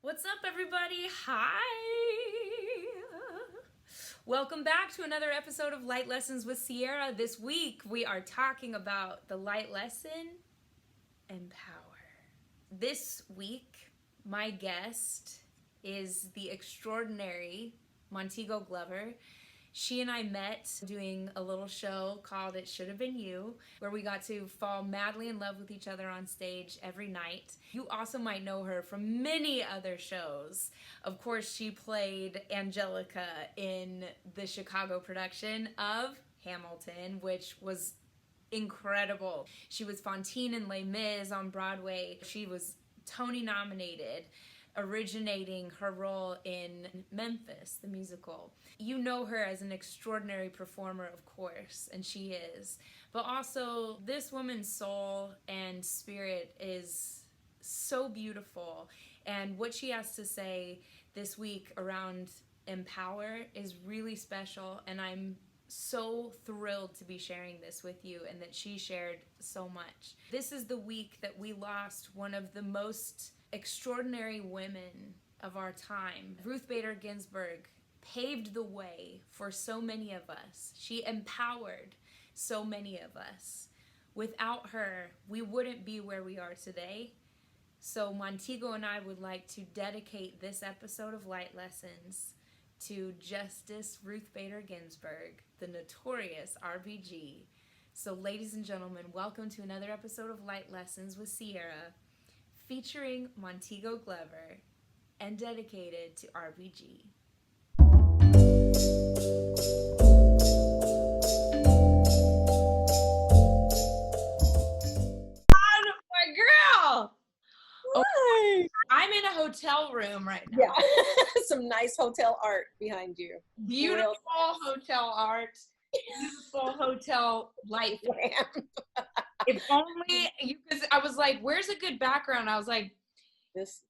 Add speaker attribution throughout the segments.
Speaker 1: What's up, everybody? Hi! Welcome back to another episode of Light Lessons with Sierra. This week, we are talking about the light lesson, empower. This week, my guest is the extraordinary Montego Glover. She and I met doing a little show called It Should Have Been You, where we got to fall madly in love with each other on stage every night. You also might know her from many other shows. Of course, she played Angelica in the Chicago production of Hamilton, which was incredible. She was Fantine in Les Mis on Broadway. She was Tony nominated, originating her role in Memphis, the musical. You know her as an extraordinary performer, of course, and she is. But also, this woman's soul and spirit is so beautiful. And what she has to say this week around empower is really special, and I'm so thrilled to be sharing this with you and that she shared so much. This is the week that we lost one of the most extraordinary women of our time. Ruth Bader Ginsburg paved the way for so many of us. She empowered so many of us. Without her, we wouldn't be where we are today. So Montego and I would like to dedicate this episode of Light Lessons to Justice Ruth Bader Ginsburg, the notorious RBG. So ladies and gentlemen, welcome to another episode of Light Lessons with Sierra, featuring Montego Glover and dedicated to RBG. My girl!
Speaker 2: Hi.
Speaker 1: I'm in a hotel room right now.
Speaker 2: Yeah, some nice hotel art behind you.
Speaker 1: Beautiful hotel art, beautiful hotel light. If only you, because I was like, where's a good background? I was like, this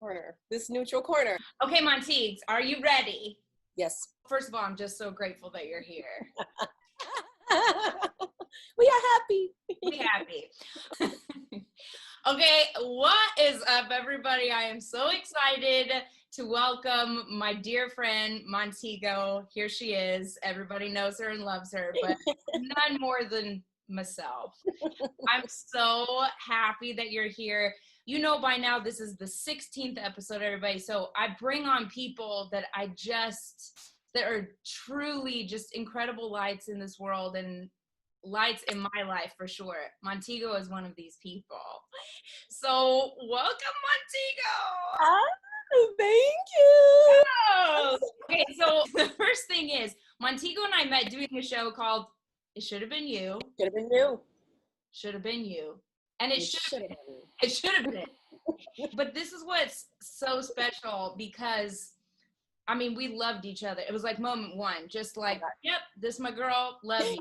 Speaker 2: corner, this neutral corner.
Speaker 1: Okay, Montegues, are you ready?
Speaker 2: Yes.
Speaker 1: First of all, I'm just so grateful that you're here.
Speaker 2: We are happy.
Speaker 1: We happy. Okay, what is up, everybody? I am so excited to welcome my dear friend, Montego. Here she is. Everybody knows her and loves her, but none more than myself. I'm so happy that you're here. You know by now this is the 16th episode, everybody, so I bring on people that that are truly just incredible lights in this world and lights in my life for sure. Montego is one of these people. So welcome, Montego.
Speaker 2: Oh, thank you.
Speaker 1: Oh. Okay, so the first thing is Montego and I met doing a show called It Should Have Been You.
Speaker 2: Should have been you.
Speaker 1: Should have been you. And it should have been. It should have been. But this is what's so special because I mean, we loved each other. It was like moment one, just like, yep, this is my girl, love you.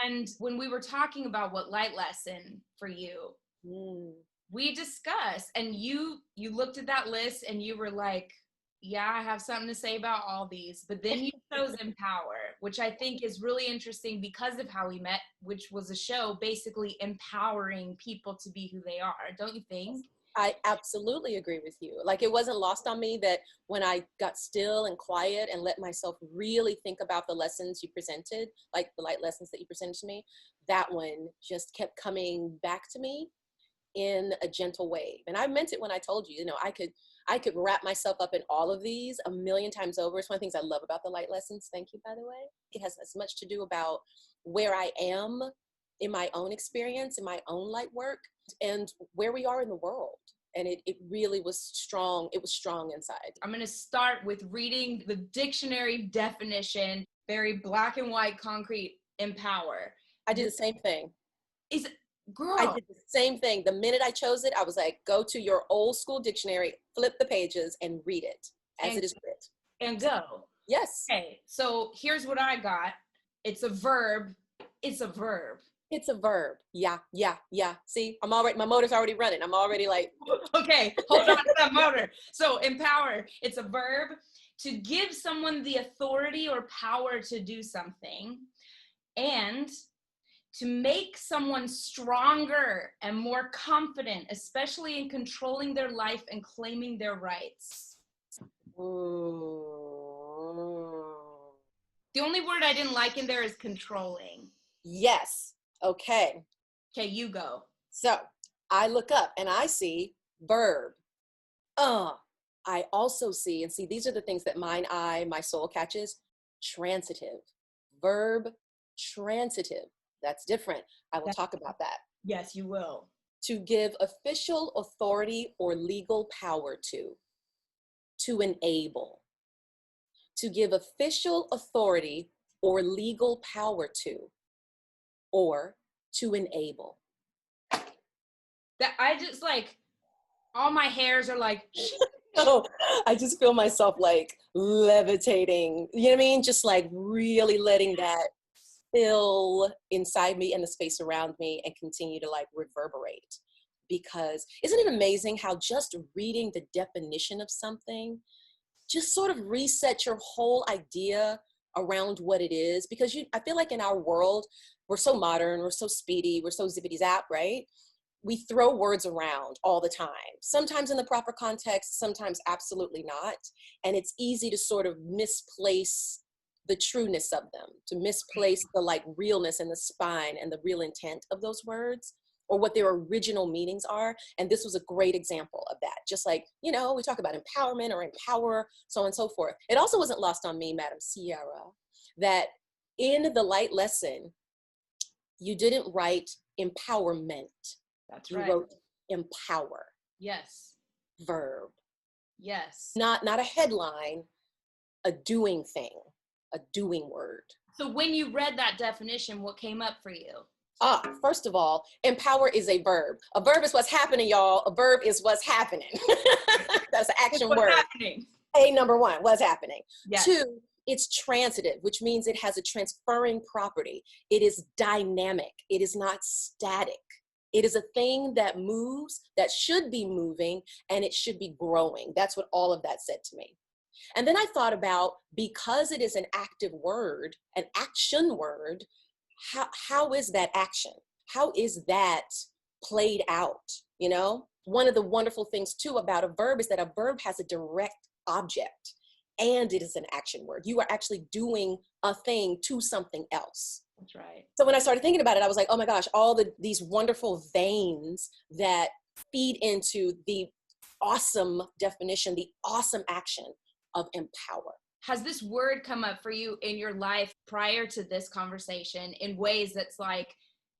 Speaker 1: And when we were talking about what light lesson for you, we discussed, and you looked at that list and you were like, yeah, I have something to say about all these. But then you chose empower, which I think is really interesting because of how we met, which was a show basically empowering people to be who they are. Don't you think?
Speaker 2: I absolutely agree with you. Like, it wasn't lost on me that when I got still and quiet and let myself really think about the lessons you presented, like the light lessons that you presented to me, that one just kept coming back to me in a gentle wave. And I meant it when I told you, I could wrap myself up in all of these a million times over. It's one of the things I love about the light lessons. Thank you, by the way. It has as much to do about where I am in my own experience, in my own light work, and where we are in the world. And it really was strong. It was strong inside.
Speaker 1: I'm going to start with reading the dictionary definition, very black and white, concrete, empower.
Speaker 2: I did the same thing.
Speaker 1: Girl.
Speaker 2: I did the same thing. The minute I chose it, I was like, go to your old school dictionary, flip the pages, and read it as it is writ.
Speaker 1: And go.
Speaker 2: Yes.
Speaker 1: Okay, so here's what I got. It's a verb. It's a verb.
Speaker 2: It's a verb. Yeah. See, my motor's already running. I'm already like.
Speaker 1: Okay, hold on to that motor. So empower, it's a verb to give someone the authority or power to do something. And to make someone stronger and more confident, especially in controlling their life and claiming their rights. The only word I didn't like in there is controlling.
Speaker 2: Yes. Okay.
Speaker 1: Okay, you go.
Speaker 2: So I look up and I see verb. I also see, and see, these are the things that my soul catches. Transitive. Verb, transitive. That's different. I will talk about that.
Speaker 1: Yes, you will.
Speaker 2: To give official authority or legal power to enable. To give official authority or legal power to, or to enable.
Speaker 1: That I just like, all my hairs are like,
Speaker 2: Oh, I just feel myself like levitating, you know what I mean? Just like really letting that fill inside me and the space around me and continue to like reverberate. Because isn't it amazing how just reading the definition of something just sort of reset your whole idea around what it is? Because I feel like in our world, we're so modern, we're so speedy, we're so zippity zap, right? We throw words around all the time, sometimes in the proper context, sometimes absolutely not. And it's easy to sort of misplace the trueness of them, to misplace the like realness and the spine and the real intent of those words, or what their original meanings are. And this was a great example of that. Just like, you know, we talk about empowerment or empower, so on and so forth. It also wasn't lost on me, Madam Sierra, that in the light lesson, you didn't write empowerment.
Speaker 1: That's
Speaker 2: you
Speaker 1: right.
Speaker 2: wrote empower.
Speaker 1: Yes.
Speaker 2: Verb.
Speaker 1: Yes.
Speaker 2: Not a headline, a doing thing, a doing word.
Speaker 1: So when you read that definition, what came up for you?
Speaker 2: First of all, empower is a verb. A verb is what's happening, y'all. A verb is what's happening. That's an action word.
Speaker 1: Happening.
Speaker 2: Number one, what's happening.
Speaker 1: Yes.
Speaker 2: 2, it's transitive, which means it has a transferring property. It is dynamic. It is not static. It is a thing that moves, that should be moving, and it should be growing. That's what all of that said to me. And then I thought about, because it is an active word, an action word, how is that action? How is that played out? You know, one of the wonderful things too about a verb is that a verb has a direct object and it is an action word. You are actually doing a thing to something else.
Speaker 1: That's right.
Speaker 2: So when I started thinking about it, I was like, oh my gosh, all these wonderful veins that feed into the awesome definition, the awesome action of empower.
Speaker 1: Has this word come up for you in your life prior to this conversation in ways that's like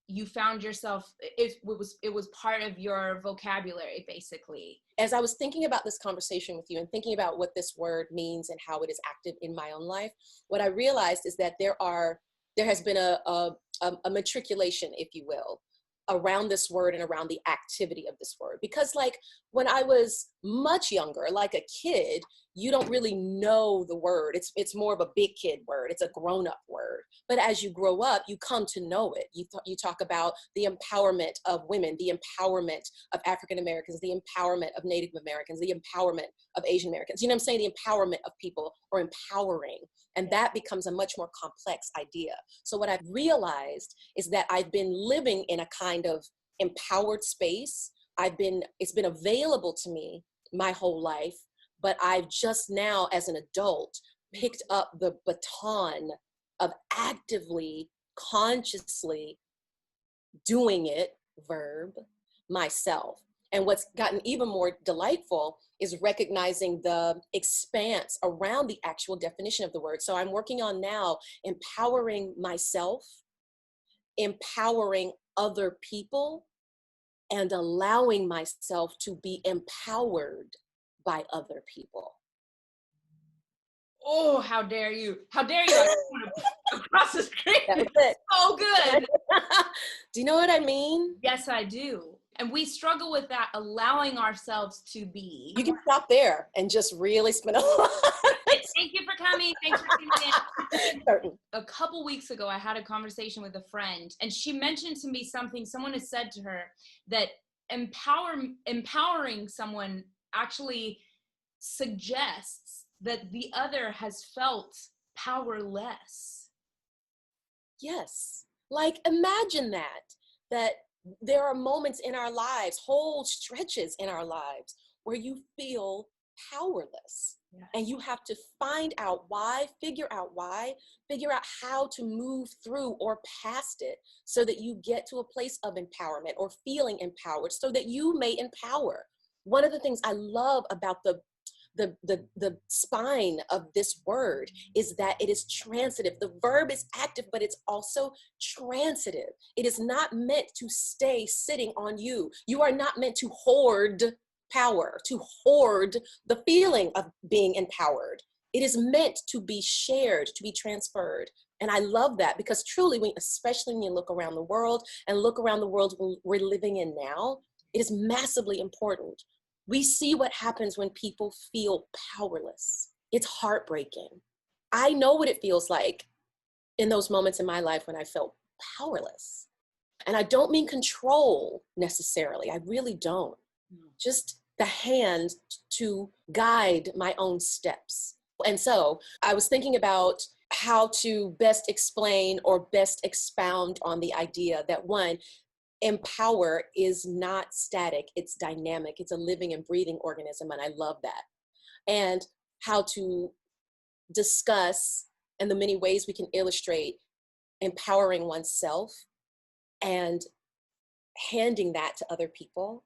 Speaker 1: you found yourself, it was part of your vocabulary, basically?
Speaker 2: As I was thinking about this conversation with you and thinking about what this word means and how it is active in my own life, what I realized is that there has been a matriculation, if you will, around this word and around the activity of this word. Because like when I was much younger, like a kid, you don't really know the word. It's more of a big kid word. It's a grown-up word. But as you grow up, you come to know it. You talk about the empowerment of women, the empowerment of African Americans, the empowerment of Native Americans, the empowerment of Asian Americans. You know what I'm saying? The empowerment of people, or empowering. And that becomes a much more complex idea. So what I've realized is that I've been living in a kind of empowered space. It's been available to me my whole life, but I've just now, as an adult, picked up the baton of actively, consciously doing it, verb, myself. And what's gotten even more delightful is recognizing the expanse around the actual definition of the word. So I'm working on now empowering myself, empowering other people, and allowing myself to be empowered by other people.
Speaker 1: Oh, how dare you? How dare you? I just want to across the screen.
Speaker 2: That was it.
Speaker 1: So good.
Speaker 2: Do you know what I mean?
Speaker 1: Yes, I do. And we struggle with that, allowing ourselves to be.
Speaker 2: You can stop there and just really spin a lot.
Speaker 1: Thank you for coming. Thanks for tuning in.
Speaker 2: Certain.
Speaker 1: A couple weeks ago, I had a conversation with a friend, and she mentioned to me something someone has said to her, that empowering someone actually suggests that the other has felt powerless.
Speaker 2: Yes. Like, imagine that there are moments in our lives, whole stretches in our lives, where you feel powerless.
Speaker 1: Yes.
Speaker 2: And you have to find out why, figure out how to move through or past it so that you get to a place of empowerment or feeling empowered so that you may empower. One of the things I love about the spine of this word is that it is transitive. The verb is active, but it's also transitive. It is not meant to stay sitting on you. You are not meant to hoard power, to hoard the feeling of being empowered. It is meant to be shared, to be transferred. And I love that because truly, especially when you look around the world and look around the world we're living in now, it is massively important. We see what happens when people feel powerless. It's heartbreaking. I know what it feels like in those moments in my life when I felt powerless. And I don't mean control necessarily. I really don't. Just the hand to guide my own steps. And so I was thinking about how to best explain or best expound on the idea that, one, empower is not static, it's dynamic, it's a living and breathing organism, and I love that. And how to discuss and the many ways we can illustrate empowering oneself and handing that to other people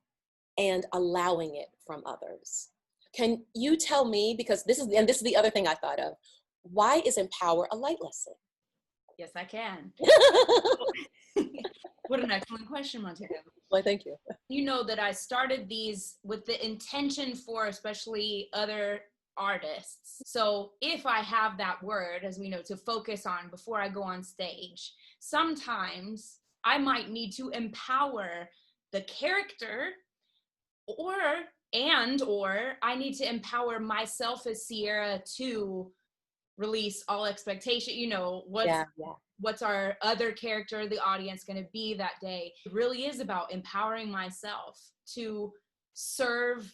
Speaker 2: and allowing it from others. Can you tell me, because this is the other thing I thought of, why is empower a light lesson?
Speaker 1: Yes, I can. What an excellent question, Montego.
Speaker 2: Well, thank you.
Speaker 1: You know that I started these with the intention for especially other artists. So if I have that word, as we know, to focus on before I go on stage, sometimes I might need to empower the character or I need to empower myself as Sierra to release all expectation. You know, what's our other character, the audience, going to be that day? It really is about empowering myself to serve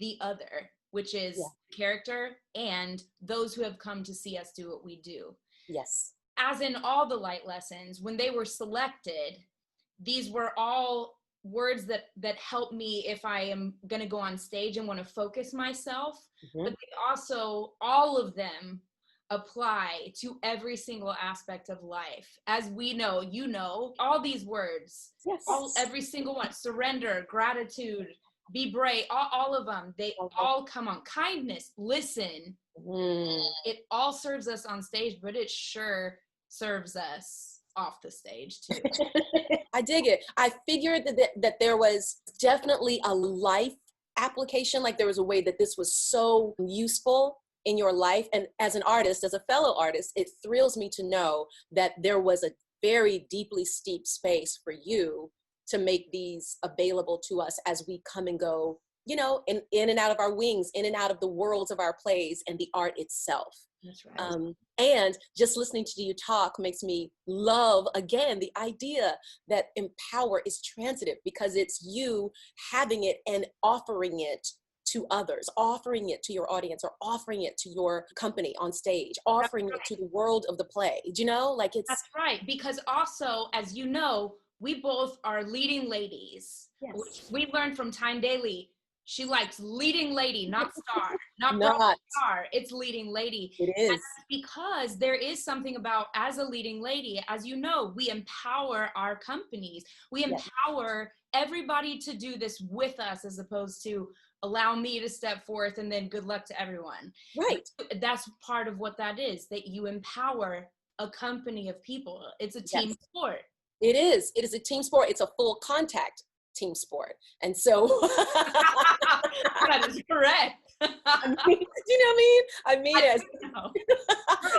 Speaker 1: the other, which is character and those who have come to see us do what we do.
Speaker 2: Yes.
Speaker 1: As in all the light lessons, when they were selected, these were all words that help me if I am going to go on stage and want to focus myself. But they also, all of them apply to every single aspect of life. As we know, you know, all these words, every single one, surrender, gratitude, be brave, all of them, they all come on. Kindness, listen, it all serves us on stage, but it sure serves us off the stage too.
Speaker 2: I dig it. I figured that there was definitely a life application, like there was a way that this was so useful in your life. And as an artist, as a fellow artist, it thrills me to know that there was a very deeply steep space for you to make these available to us as we come and go, you know, in and out of our wings, in and out of the worlds of our plays and the art itself.
Speaker 1: That's right.
Speaker 2: And just listening to you talk makes me love, again, the idea that empower is transitive, because it's you having it and offering it to others, offering it to your audience, or offering it to your company on stage, offering it to the world of the play. Do you know? Like, it's...
Speaker 1: That's right. Because also, as you know, we both are leading ladies.
Speaker 2: Yes.
Speaker 1: Which we learned from Time Daily. She likes leading lady, not star, not star. It's leading lady.
Speaker 2: It is.
Speaker 1: And that's because there is something about, as a leading lady, as you know, we empower our companies. We empower everybody to do this with us, as opposed to allow me to step forth and then good luck to everyone.
Speaker 2: Right.
Speaker 1: That's part of what that is, that you empower a company of people. It's a team sport.
Speaker 2: It is. It is a team sport. It's a full contact team sport. And so
Speaker 1: that is correct.
Speaker 2: I mean, do you know what I mean? I mean it.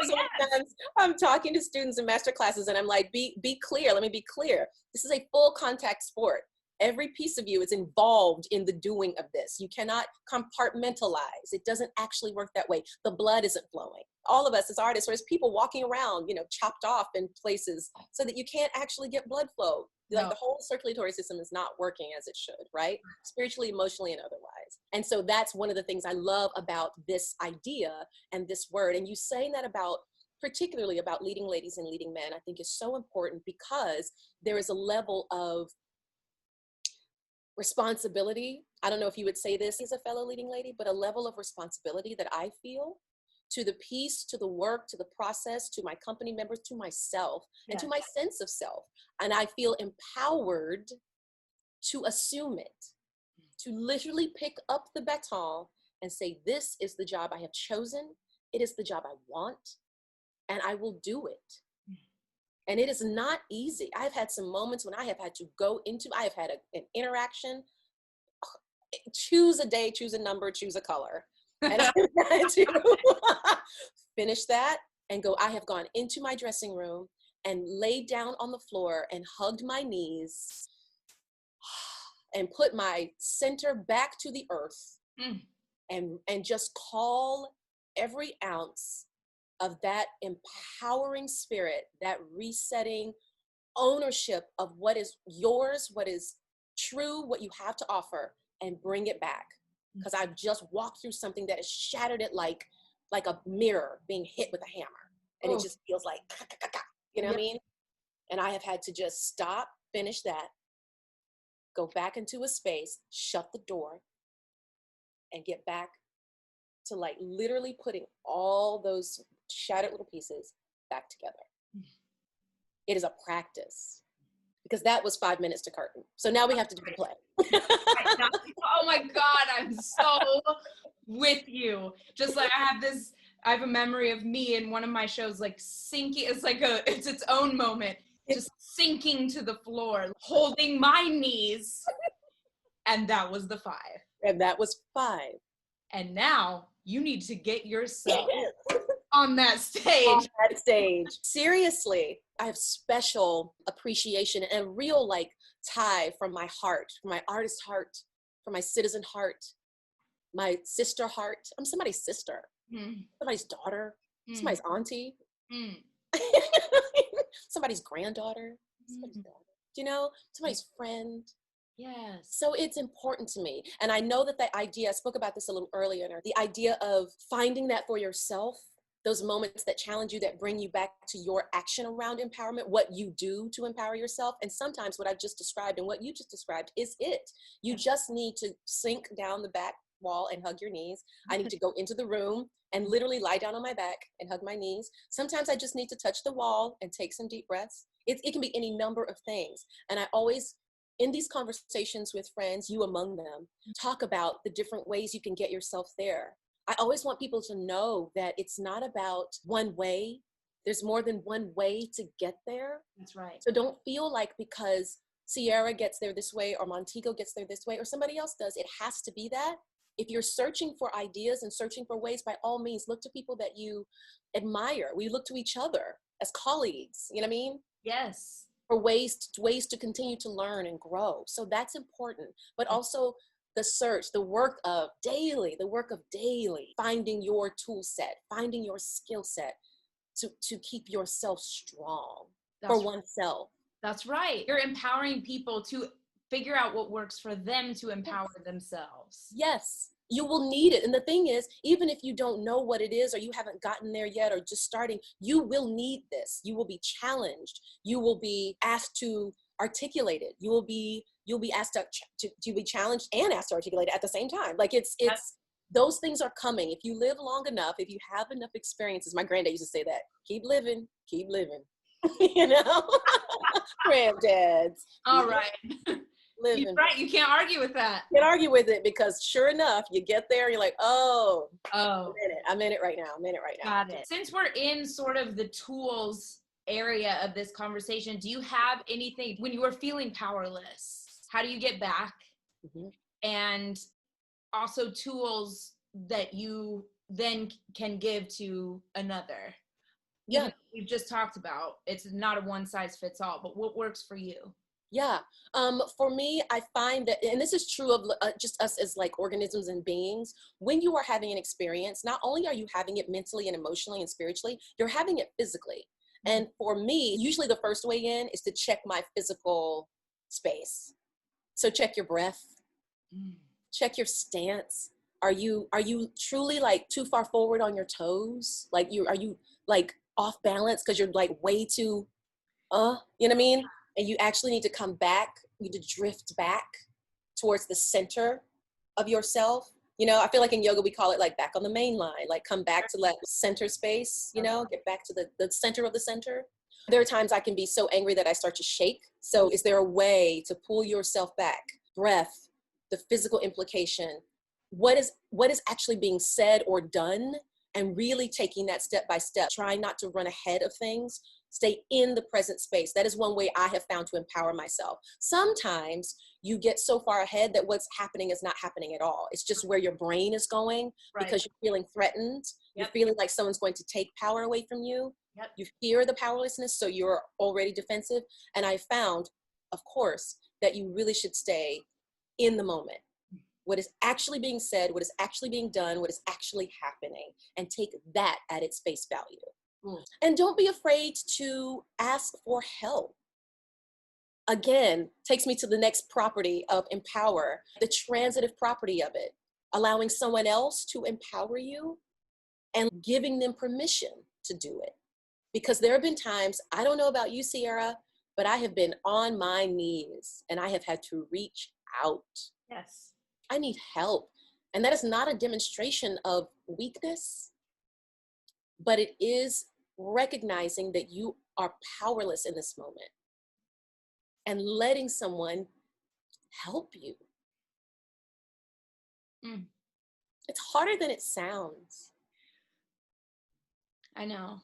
Speaker 2: Sometimes I'm talking to students in master classes and I'm like, be clear. Let me be clear. This is a full contact sport. Every piece of you is involved in the doing of this. You cannot compartmentalize. It doesn't actually work that way. The blood isn't flowing. All of us as artists, or as people walking around, you know, chopped off in places so that you can't actually get blood flow. Like, the whole circulatory system is not working as it should, right? Spiritually, emotionally, and otherwise. And so that's one of the things I love about this idea and this word. And you saying that about particularly about leading ladies and leading men, I think is so important because there is a level of responsibility. I don't know if you would say this as a fellow leading lady, but a level of responsibility that I feel to the piece, to the work, to the process, to my company members, to myself, and to my sense of self. And I feel empowered to assume it, to literally pick up the baton and say, this is the job I have chosen. It is the job I want, and I will do it. And it is not easy. I've had some moments when I have had to I have had an interaction, choose a day, choose a number, choose a color. And I had to finish that and go, I have gone into my dressing room and laid down on the floor and hugged my knees and put my center back to the earth and just call every ounce of that empowering spirit, that resetting ownership of what is yours, what is true, what you have to offer, and bring it back. Because I've just walked through something that has shattered it like a mirror being hit with a hammer. And it just feels like, you know what I mean? And I have had to just stop, finish that, go back into a space, shut the door, and get back to like literally putting all those shattered little pieces back together. It is a practice, because that was 5 minutes to curtain. So now we have to do the play.
Speaker 1: Oh my God, I'm so with you. Just like I have a memory of me in one of my shows, like sinking, it's its own moment, just sinking to the floor, holding my knees. And that was the 5.
Speaker 2: And that was 5.
Speaker 1: And now you need to get yourself on that stage.
Speaker 2: On that stage. Seriously, I have special appreciation and a real like tie from my heart, from my artist heart, from my citizen heart, my sister heart. I'm somebody's sister, somebody's daughter, somebody's auntie, somebody's granddaughter, somebody's daughter, you know, somebody's friend.
Speaker 1: Yes.
Speaker 2: So it's important to me. And I know that the idea, I spoke about this a little earlier, the idea of finding that for yourself, those moments that challenge you, that bring you back to your action around empowerment, what you do to empower yourself. And sometimes what I've just described and what you just described is it. You just need to sink down the back wall and hug your knees. I need to go into the room and literally lie down on my back and hug my knees. Sometimes I just need to touch the wall and take some deep breaths. It can be any number of things. And I always, in these conversations with friends, you among them, talk about the different ways you can get yourself there. I always want people to know that it's not about one way. There's more than one way to get there.
Speaker 1: That's right.
Speaker 2: So don't feel like because Sierra gets there this way or Montego gets there this way or somebody else does, it has to be that. If you're searching for ideas and searching for ways, by all means, look to people that you admire. We look to each other as colleagues, you know what I mean?
Speaker 1: Yes.
Speaker 2: For ways to continue to learn and grow. So that's important. But also the search, the work of daily, finding your tool set, finding your skill set to keep yourself strong for oneself.
Speaker 1: That's right. You're empowering people to figure out what works for them to empower themselves.
Speaker 2: Yes, you will need it. And the thing is, even if you don't know what it is or you haven't gotten there yet or just starting, you will need this. You will be challenged. You will be asked to articulate it. You will be asked to be challenged and asked to articulate it at the same time. Like it's those things are coming. If you live long enough, if you have enough experiences, my granddad used to say that, keep living. You know, granddads.
Speaker 1: All right.
Speaker 2: Living.
Speaker 1: You're right. You can't argue with that.
Speaker 2: You can't argue with it, because sure enough, you get there, you're like, oh, I'm in it right now.
Speaker 1: Got it. Since we're in sort of the tools area of this conversation, do you have anything when you are feeling powerless? How do you get back? And also tools that you then can give to another.
Speaker 2: Yeah.
Speaker 1: We've just talked about, it's not a one size fits all, but what works for you?
Speaker 2: Yeah. For me, I find that, and this is true of just us as like organisms and beings, when you are having an experience, not only are you having it mentally and emotionally and spiritually, you're having it physically. And for me, usually the first way in is to check my physical space. So check your breath, check your stance. Are you truly like too far forward on your toes? Like are you like off balance because you're like way too, you know what I mean? And you actually need to come back, you need to drift back towards the center of yourself. You know, I feel like in yoga, we call it like back on the main line, like come back to that center space, you know, get back to the center of the center. There are times I can be so angry that I start to shake. So is there a way to pull yourself back? Breath, the physical implication, what is actually being said or done, and really taking that step by step, trying not to run ahead of things, stay in the present space. That is one way I have found to empower myself. Sometimes you get so far ahead that what's happening is not happening at all. It's just where your brain is going because you're feeling threatened. You're feeling like someone's going to take power away from you. You fear the powerlessness, so you're already defensive. And I found, of course, that you really should stay in the moment. What is actually being said, what is actually being done, what is actually happening, and take that at its face value. And don't be afraid to ask for help. Again, takes me to the next property of empower, the transitive property of it, allowing someone else to empower you and giving them permission to do it. Because there have been times, I don't know about you, Sierra, but I have been on my knees and I have had to reach out.
Speaker 1: Yes.
Speaker 2: I need help. And that is not a demonstration of weakness, but it is recognizing that you are powerless in this moment and letting someone help you. It's harder than it sounds.
Speaker 1: I know.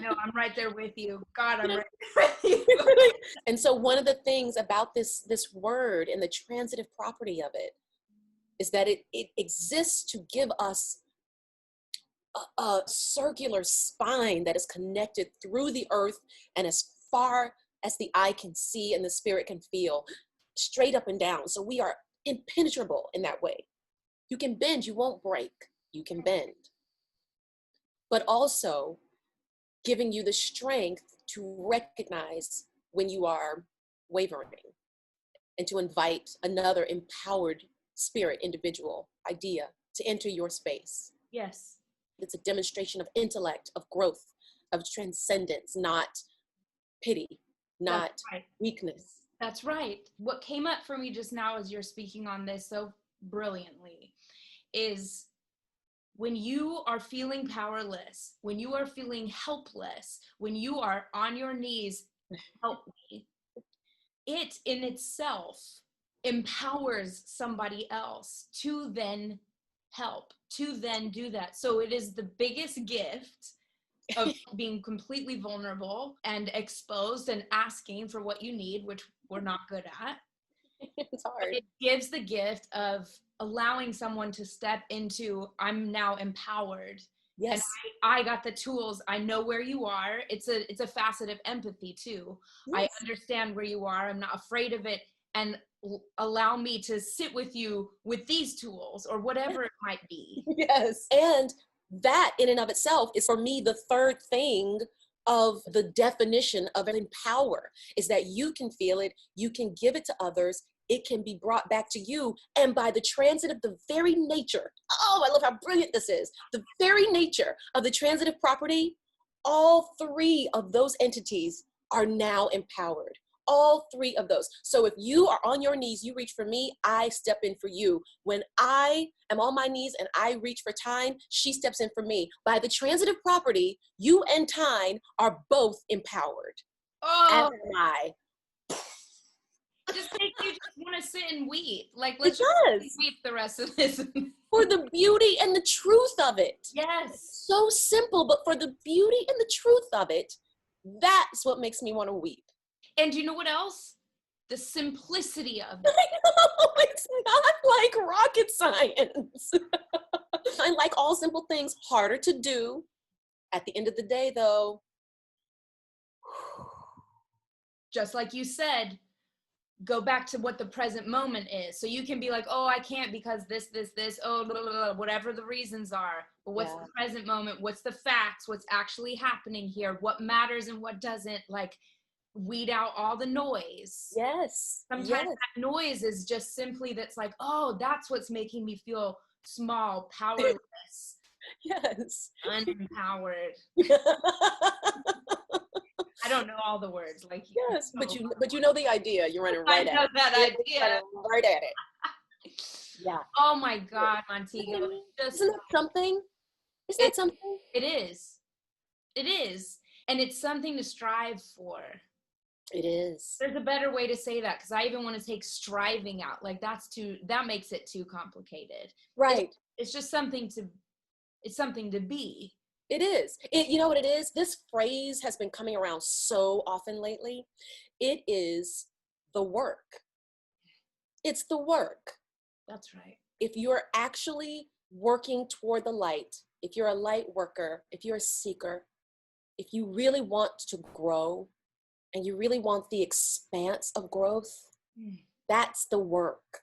Speaker 1: No, I'm right there with you. God, I'm right there with you.
Speaker 2: And so one of the things about this word and the transitive property of it is that it exists to give us a circular spine that is connected through the earth and as far as the eye can see and the spirit can feel, straight up and down. So we are impenetrable in that way. You can bend, you won't break. You can bend. But also giving you the strength to recognize when you are wavering and to invite another empowered spirit, individual, idea to enter your space.
Speaker 1: Yes.
Speaker 2: It's a demonstration of intellect, of growth, of transcendence, not pity, not weakness.
Speaker 1: That's right. What came up for me just now as you're speaking on this so brilliantly is when you are feeling powerless, when you are feeling helpless, when you are on your knees, help me, it in itself empowers somebody else to then help, to then do that. So it is the biggest gift of being completely vulnerable and exposed and asking for what you need, which we're not good at.
Speaker 2: It's hard.
Speaker 1: It gives the gift of allowing someone to step into, I'm now empowered.
Speaker 2: Yes.
Speaker 1: And I got the tools. I know where you are. It's a facet of empathy too. Yes. I understand where you are. I'm not afraid of it. And allow me to sit with you with these tools or whatever it might be.
Speaker 2: Yes. And that in and of itself is for me the third thing of the definition of empower, is that you can feel it, you can give it to others, it can be brought back to you. And by the transitive, the very nature, oh, I love how brilliant this is, the very nature of the transitive property, all three of those entities are now empowered. All three of those. So if you are on your knees, you reach for me, I step in for you. When I am on my knees and I reach for Tyne, she steps in for me. By the transitive property, you and Tyne are both empowered.
Speaker 1: Oh,
Speaker 2: as am I.
Speaker 1: Just make you just want to sit and weep. Like,
Speaker 2: let's just
Speaker 1: weep the rest of this.
Speaker 2: For the beauty and the truth of it.
Speaker 1: Yes.
Speaker 2: It's so simple, but for the beauty and the truth of it, that's what makes me want to weep.
Speaker 1: And you know what else? The simplicity of it.
Speaker 2: I know, it's not like rocket science. I like all simple things, harder to do. At the end of the day, though.
Speaker 1: Just like you said, go back to what the present moment is. So you can be like, oh, I can't because this, oh, blah, blah, blah, whatever the reasons are. But what's the present moment? What's the facts? What's actually happening here? What matters and what doesn't? Like, weed out all the noise.
Speaker 2: Yes.
Speaker 1: Sometimes that noise is just simply that's like, oh, that's what's making me feel small, powerless.
Speaker 2: Yes.
Speaker 1: Unempowered. I don't know all the words like you.
Speaker 2: Yes, but you know the idea. You're running right
Speaker 1: I
Speaker 2: at
Speaker 1: know
Speaker 2: it.
Speaker 1: that
Speaker 2: You're
Speaker 1: idea.
Speaker 2: running right at it. Yeah.
Speaker 1: Oh my God, Montego. Just
Speaker 2: Isn't that something? Isn't
Speaker 1: it,
Speaker 2: that something?
Speaker 1: it is. It is. And it's something to strive for.
Speaker 2: It is.
Speaker 1: There's a better way to say that, because I even want to take striving out. Like that makes it too complicated.
Speaker 2: Right.
Speaker 1: It's just something to be.
Speaker 2: It is. You know what it is? This phrase has been coming around so often lately. It is the work. It's the work.
Speaker 1: That's right.
Speaker 2: If you're actually working toward the light, if you're a light worker, if you're a seeker, if you really want to grow and you really want the expanse of growth, that's the work.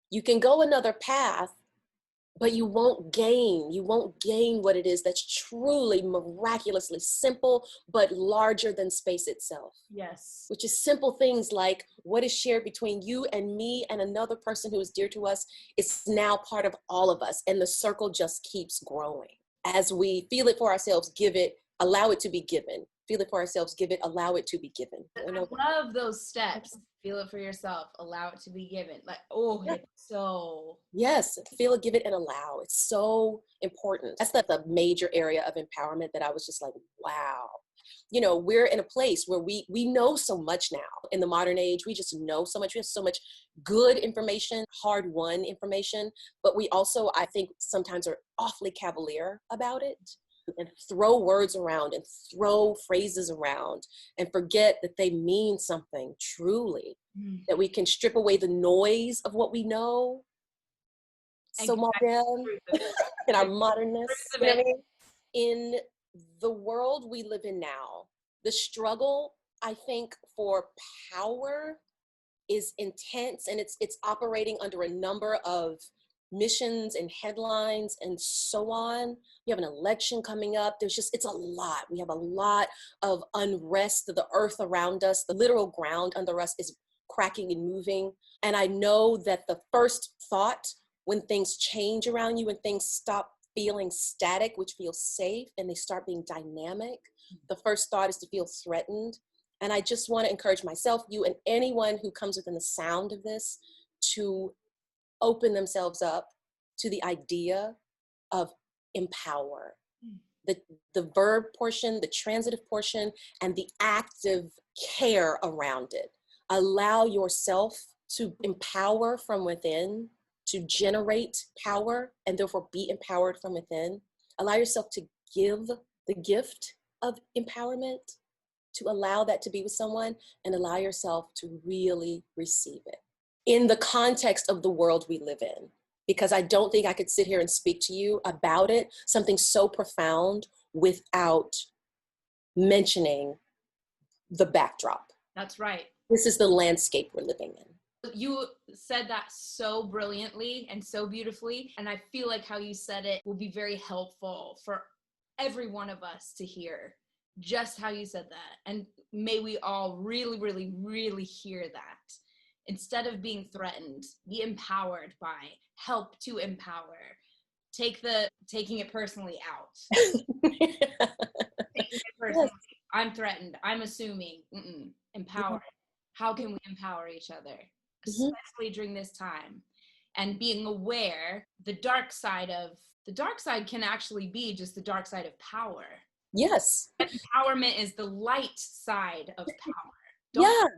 Speaker 2: You can go another path, but you won't gain what it is that's truly miraculously simple, but larger than space itself.
Speaker 1: Yes.
Speaker 2: Which is simple things like what is shared between you and me and another person who is dear to us is now part of all of us. And the circle just keeps growing. As we feel it for ourselves, give it, allow it to be given. Feel it for ourselves, give it, allow it to be given.
Speaker 1: I love those steps. Feel it for yourself, allow it to be given. Like, oh, yeah. It's so.
Speaker 2: Yes, feel it, give it, and allow. It's so important. That's the major area of empowerment that I was just like, wow. You know, we're in a place where we know so much now. In the modern age, we just know so much. We have so much good information, hard-won information, but we also, I think, sometimes are awfully cavalier about it and throw words around and throw phrases around and forget that they mean something truly, that we can strip away the noise of what we know. So modern in our modernness. You know what I mean? In the world we live in now, the struggle, I think, for power is intense, and it's operating under a number of missions and headlines and so on. You have an election coming up. It's a lot. We have a lot of unrest. The earth around us, the literal ground under us is cracking and moving. And I know that the first thought when things change around you, when things stop feeling static, which feels safe, and they start being dynamic, the first thought is to feel threatened. And I just want to encourage myself, you, and anyone who comes within the sound of this to open themselves up to the idea of empower. The verb portion, the transitive portion, and the active care around it. Allow yourself to empower from within, to generate power, and therefore be empowered from within. Allow yourself to give the gift of empowerment, to allow that to be with someone, and allow yourself to really receive it in the context of the world we live in. Because I don't think I could sit here and speak to you about it, something so profound, without mentioning the backdrop.
Speaker 1: That's right.
Speaker 2: This is the landscape we're living in.
Speaker 1: You said that so brilliantly and so beautifully, and I feel like how you said it will be very helpful for every one of us to hear just how you said that. And may we all really, really, really hear that. Instead of being threatened, be empowered by, help to empower. Taking it personally out. Taking it personally. Yes. I'm threatened. I'm assuming. Empower. How can we empower each other? Especially during this time, and being aware the dark side can actually be just the dark side of power.
Speaker 2: Yes.
Speaker 1: Empowerment is the light side of power.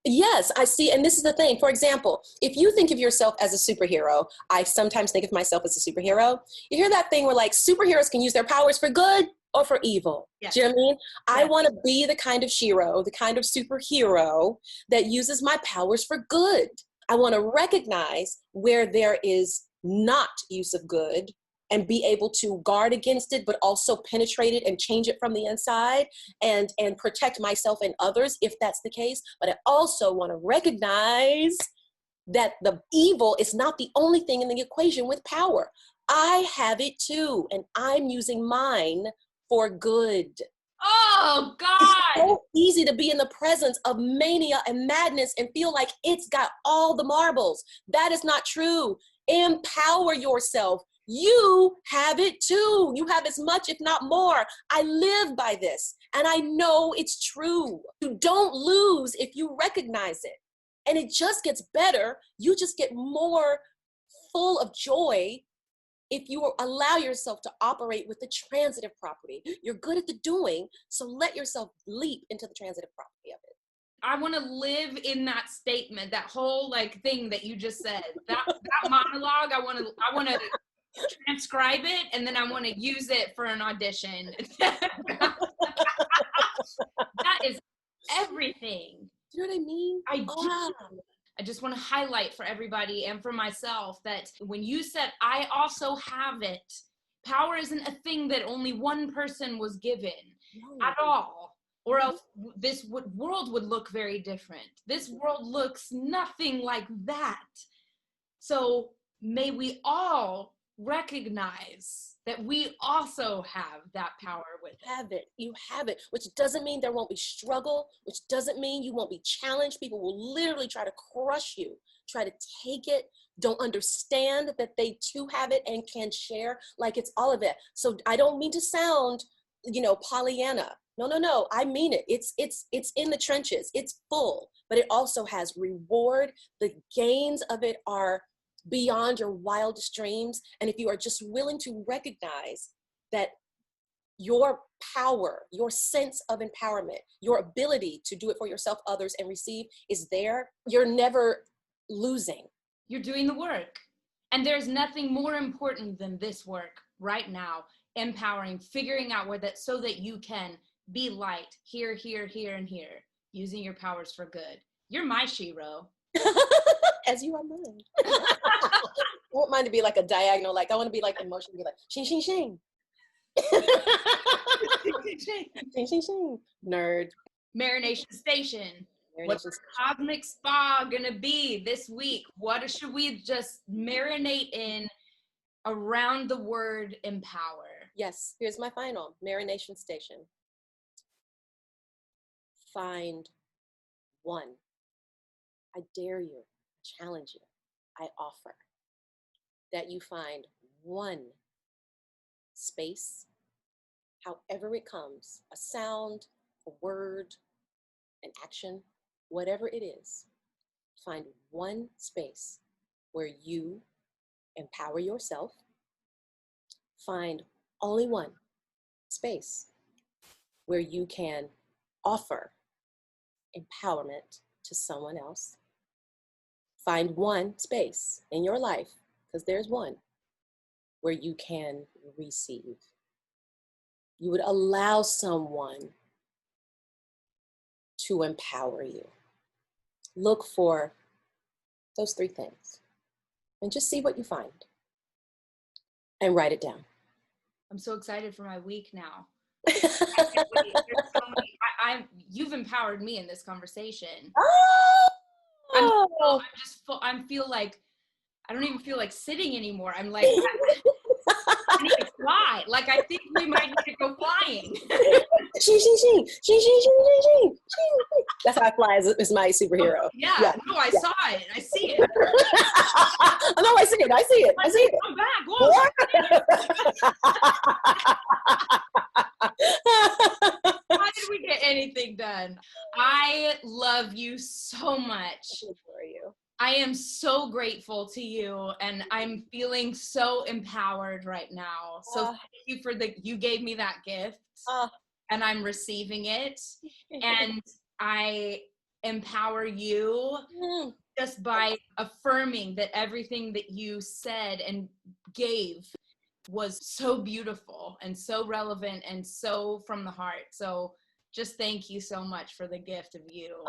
Speaker 2: Yes, I see. And this is the thing. For example, if you think of yourself as a superhero, I sometimes think of myself as a superhero. You hear that thing where like superheroes can use their powers for good or for evil. Yes. Do you know what I mean? Yes. I want to be the kind of shiro, the kind of superhero that uses my powers for good. I want to recognize where there is not use of good and be able to guard against it, but also penetrate it and change it from the inside and protect myself and others if that's the case. But I also want to recognize that the evil is not the only thing in the equation with power. I have it too, and I'm using mine for good.
Speaker 1: Oh, God.
Speaker 2: It's so easy to be in the presence of mania and madness and feel like it's got all the marbles. That is not true. Empower yourself. You have it too. You have as much, if not more. I live by this, and I know it's true. You don't lose if you recognize it. And it just gets better. You just get more full of joy if you allow yourself to operate with the transitive property. You're good at the doing, so let yourself leap into the transitive property of it.
Speaker 1: I want to live in that statement, that whole like thing that you just said. That monologue, I want to transcribe it, and then I want to use it for an audition. That is everything.
Speaker 2: Do you know what I mean?
Speaker 1: I do. I just want to highlight for everybody and for myself that when you said, I also have it, power isn't a thing that only one person was given at all, or else this world would look very different. This world looks nothing like that. So may we all recognize that we also have that power with it.
Speaker 2: You have it, which doesn't mean there won't be struggle, which doesn't mean you won't be challenged. People will literally try to crush you, try to take it, don't understand that they too have it and can share, like it's all of it. So I don't mean to sound, Pollyanna. No, I mean it. It's in the trenches. It's full, but it also has reward. The gains of it are beyond your wildest dreams. And if you are just willing to recognize that your power, your sense of empowerment, your ability to do it for yourself, others, and receive is there, you're never losing.
Speaker 1: You're doing the work. And there's nothing more important than this work right now, empowering, figuring out where that, so that you can be light here, here, here, and here, using your powers for good. You're my Shiro.
Speaker 2: As you are mine. I want mine to be like a diagonal, like I want to be like the motion, be like shing, shing, shing. Shing, shing, shing. Nerd.
Speaker 1: Marination Station. What's the cosmic spa gonna be this week? What should we just marinate in around the word empower?
Speaker 2: Yes, here's my final marination station. Find one. I dare you, challenge you, I offer that you find one space, however it comes, a sound, a word, an action, whatever it is, find one space where you empower yourself. Find only one space where you can offer empowerment to someone else. Find one space in your life, because there's one, where you can receive. You would allow someone to empower you. Look for those three things and just see what you find and write it down.
Speaker 1: I'm so excited for my week now. You've empowered me in this conversation.
Speaker 2: Oh!
Speaker 1: I feel like I don't even feel like sitting anymore. I'm like, I need to fly. Like, I think we might need to go flying.
Speaker 2: That's how I fly as my superhero.
Speaker 1: Oh, yeah. No, I saw it. I see it.
Speaker 2: No, I see it. I see it. I see it.
Speaker 1: Come back. Why did we get anything done? I love you so much.
Speaker 2: For you.
Speaker 1: I am so grateful to you, and I'm feeling so empowered right now. So thank you you gave me that gift, and I'm receiving it, and I empower you just by affirming that everything that you said and gave was so beautiful and so relevant and so from the heart. So just thank you so much for the gift of you.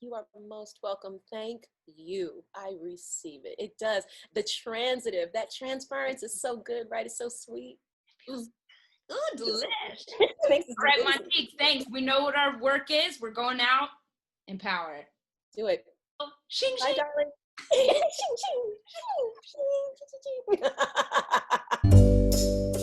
Speaker 2: You are most welcome. Thank you. I receive it. It does. The transitive, that transference is so good, right? It's so sweet.
Speaker 1: Ooh, delish. All right, Montique, thanks. We know what our work is. We're going out. Empower.
Speaker 2: Do it.
Speaker 1: Shing,
Speaker 2: bye,
Speaker 1: shing.
Speaker 2: darling. Shing, shing, shing, shing, shing, shing, shing.